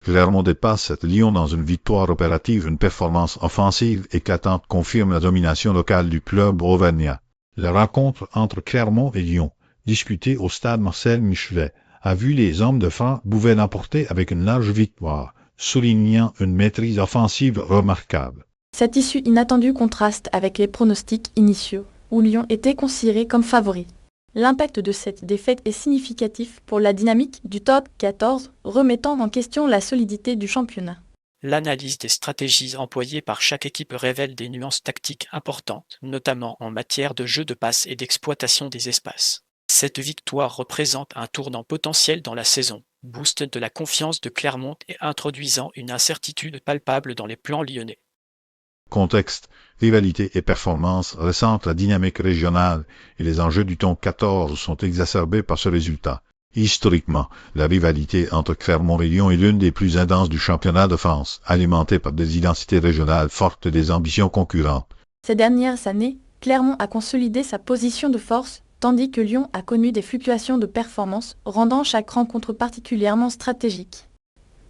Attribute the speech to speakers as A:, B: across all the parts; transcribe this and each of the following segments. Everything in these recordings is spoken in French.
A: Clermont dépasse Lyon dans une victoire opérative, une performance offensive éclatante confirme la domination locale du club auvergnat. La rencontre entre Clermont et Lyon, disputée au stade Marcel Michelet, a vu les hommes de franc Bouvet l'emporter avec une large victoire, soulignant une maîtrise offensive remarquable.
B: Cette issue inattendue contraste avec les pronostics initiaux, où Lyon était considéré comme favori. L'impact de cette défaite est significatif pour la dynamique du top 14, remettant en question la solidité du championnat.
C: L'analyse des stratégies employées par chaque équipe révèle des nuances tactiques importantes, notamment en matière de jeu de passe et d'exploitation des espaces. Cette victoire représente un tournant potentiel dans la saison, boost de la confiance de Clermont et introduisant une incertitude palpable dans les plans lyonnais.
A: Contexte, rivalité et performance ressentent la dynamique régionale et les enjeux du top 14 sont exacerbés par ce résultat. Historiquement, la rivalité entre Clermont et Lyon est l'une des plus intenses du championnat de France, alimentée par des identités régionales fortes et des ambitions concurrentes.
B: Ces dernières années, Clermont a consolidé sa position de force, tandis que Lyon a connu des fluctuations de performance, rendant chaque rencontre particulièrement stratégique.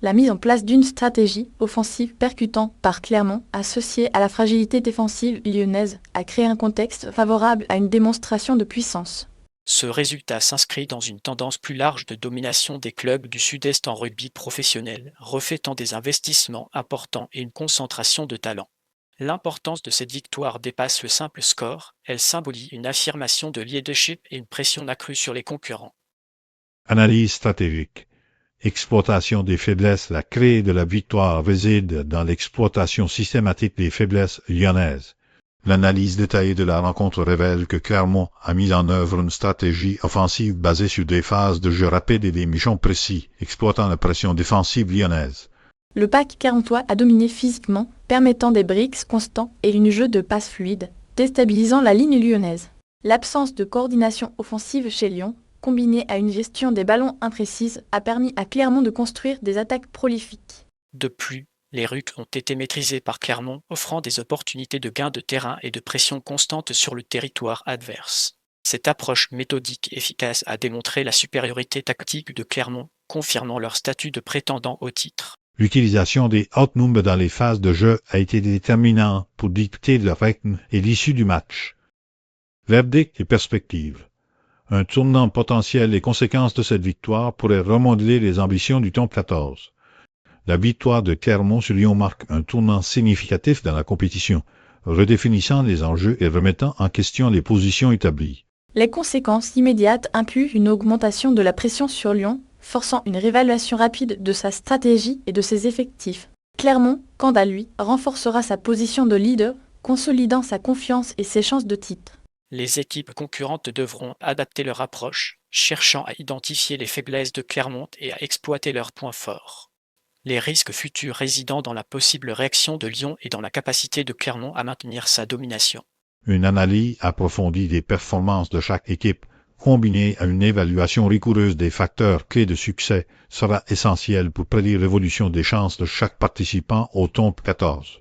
B: La mise en place d'une stratégie offensive percutante par Clermont, associée à la fragilité défensive lyonnaise, a créé un contexte favorable à une démonstration de puissance.
C: Ce résultat s'inscrit dans une tendance plus large de domination des clubs du Sud-Est en rugby professionnel, reflétant des investissements importants et une concentration de talents. L'importance de cette victoire dépasse le simple score, elle symbolise une affirmation de leadership et une pression accrue sur les concurrents.
A: Analyse stratégique. Exploitation des faiblesses. La clé de la victoire réside dans l'exploitation systématique des faiblesses lyonnaises. L'analyse détaillée de la rencontre révèle que Clermont a mis en œuvre une stratégie offensive basée sur des phases de jeu rapide et des michons précis, exploitant la pression défensive lyonnaise.
B: Le pack carentois a dominé physiquement, permettant des breaks constants et une jeu de passes fluide, déstabilisant la ligne lyonnaise. L'absence de coordination offensive chez Lyon, combinée à une gestion des ballons imprécise, a permis à Clermont de construire des attaques prolifiques.
C: De plus, les rucks ont été maîtrisés par Clermont, offrant des opportunités de gain de terrain et de pression constante sur le territoire adverse. Cette approche méthodique efficace a démontré la supériorité tactique de Clermont, confirmant leur statut de prétendant au titre.
A: L'utilisation des outnumbers dans les phases de jeu a été déterminante pour dicter le rythme et l'issue du match. Verdict et perspective. Un tournant potentiel et conséquences de cette victoire pourraient remodeler les ambitions du top 14. La victoire de Clermont sur Lyon marque un tournant significatif dans la compétition, redéfinissant les enjeux et remettant en question les positions établies.
B: Les conséquences immédiates incluent une augmentation de la pression sur Lyon, forçant une réévaluation rapide de sa stratégie et de ses effectifs. Clermont, quant à lui, renforcera sa position de leader, consolidant sa confiance et ses chances de titre.
C: Les équipes concurrentes devront adapter leur approche, cherchant à identifier les faiblesses de Clermont et à exploiter leurs points forts. Les risques futurs résidant dans la possible réaction de Lyon et dans la capacité de Clermont à maintenir sa domination.
A: Une analyse approfondie des performances de chaque équipe, combinée à une évaluation rigoureuse des facteurs clés de succès, sera essentielle pour prédire l'évolution des chances de chaque participant au top 14.